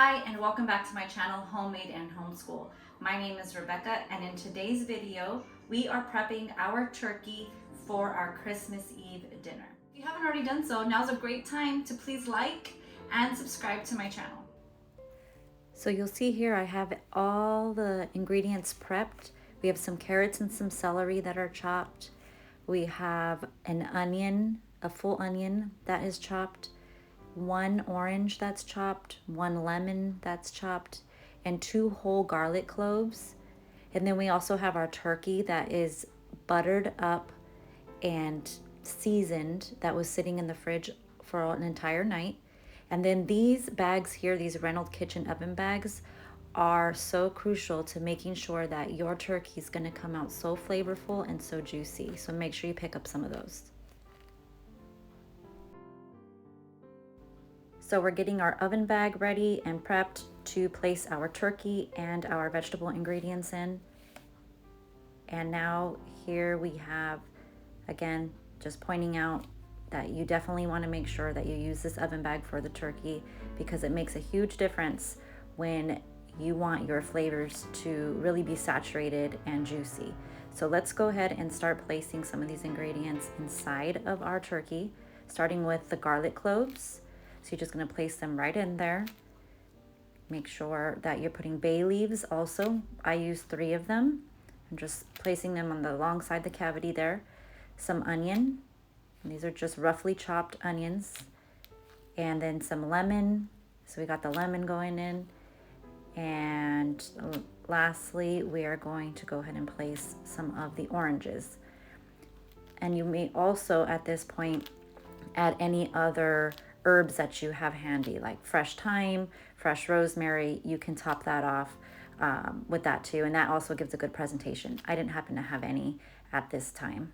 Hi and welcome back to my channel, Homemade and Homeschool. My name is Rebecca and in today's video, we are prepping our turkey for our Christmas Eve dinner. If you haven't already done so, now's a great time to please like and subscribe to my channel. So you'll see here I have all the ingredients prepped. We have some carrots and some celery that are chopped. We have an onion, a full onion that is chopped. 1 orange that's chopped, 1 lemon that's chopped, and 2 whole garlic cloves. And then we also have our turkey that is buttered up and seasoned, that was sitting in the fridge for an entire night. And then these bags here, these Reynolds Kitchen oven bags, are so crucial to making sure that your turkey is going to come out so flavorful and so juicy. So make sure you pick up some of those. So we're getting our oven bag ready and prepped to place our turkey and our vegetable ingredients in. And now here we have, again, just pointing out that you definitely want to make sure that you use this oven bag for the turkey because it makes a huge difference when you want your flavors to really be saturated and juicy. So let's go ahead and start placing some of these ingredients inside of our turkey, starting with the garlic cloves. So you're just going to place them right in there. Make sure that you're putting bay leaves also. I use 3 of them. I'm just placing them on the long side, the cavity there. Some onion. And these are just roughly chopped onions. And then some lemon. So we got the lemon going in. And lastly, we are going to go ahead and place some of the oranges. And you may also at this point add any other herbs that you have handy, like fresh thyme, fresh rosemary. You can top that off with that too, and that also gives a good presentation. I didn't happen to have any at this time.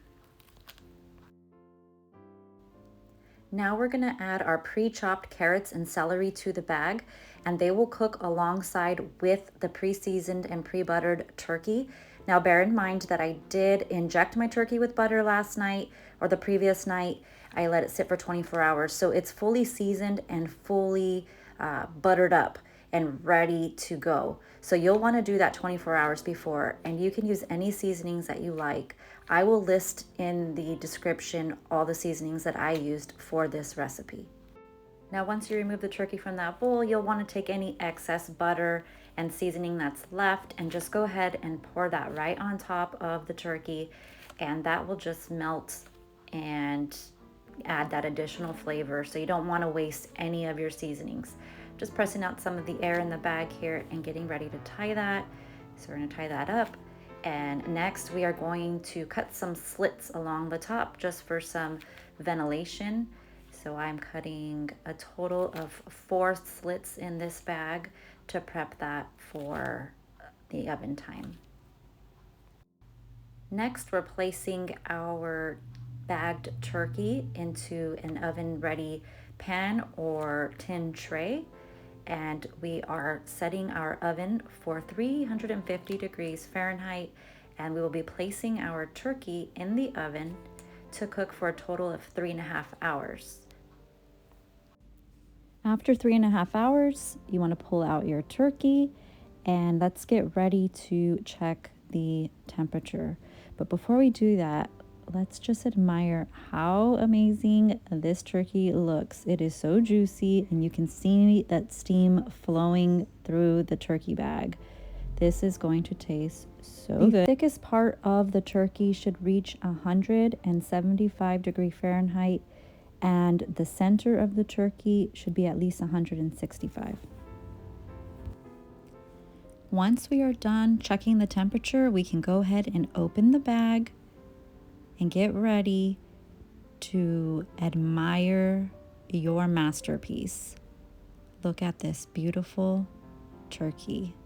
Now we're going to add our pre-chopped carrots and celery to the bag, and they will cook alongside with the pre-seasoned and pre-buttered turkey. Now bear in mind that I did inject my turkey with butter last night or the previous night. I let it sit for 24 hours. So it's fully seasoned and fully buttered up and ready to go. So you'll want to do that 24 hours before, and you can use any seasonings that you like. I will list in the description all the seasonings that I used for this recipe. Now once you remove the turkey from that bowl, you'll want to take any excess butter and seasoning that's left and just go ahead and pour that right on top of the turkey, and that will just melt and add that additional flavor. So you don't want to waste any of your seasonings. Just pressing out some of the air in the bag here and getting ready to tie that. So we're going to tie that up. And next we are going to cut some slits along the top just for some ventilation. So I'm cutting a total of 4 slits in this bag to prep that for the oven time. Next, we're placing our bagged turkey into an oven ready pan or tin tray, and we are setting our oven for 350 degrees Fahrenheit, and we will be placing our turkey in the oven to cook for a total of 3.5 hours. After 3.5 hours, you want to pull out your turkey, and let's get ready to check the temperature. But before we do that, let's just admire how amazing this turkey looks. It is so juicy, and you can see that steam flowing through the turkey bag. This is going to taste so good. The thickest part of the turkey should reach 175 degrees Fahrenheit, and the center of the turkey should be at least 165. Once we are done checking the temperature, we can go ahead and open the bag and get ready to admire your masterpiece. Look at this beautiful turkey.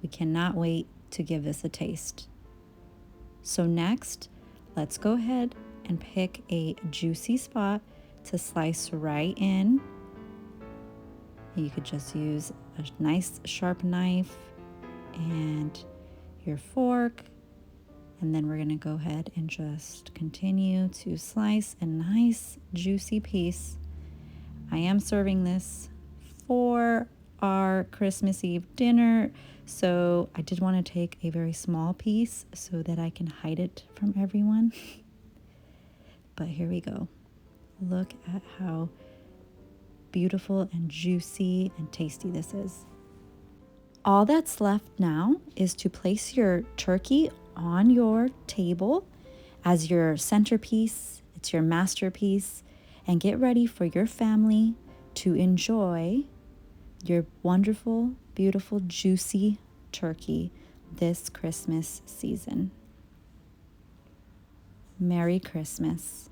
We cannot wait to give this a taste. So next, let's go ahead and pick a juicy spot to slice right in. You could just use a nice sharp knife and your fork, and then we're going to go ahead and just continue to slice a nice juicy piece. I am serving this for our Christmas Eve dinner, so I did want to take a very small piece so that I can hide it from everyone. But here we go. Look at how beautiful and juicy and tasty this is. All that's left now is to place your turkey on your table as your centerpiece. It's your masterpiece, and get ready for your family to enjoy your wonderful, beautiful, juicy turkey this Christmas season. Merry Christmas.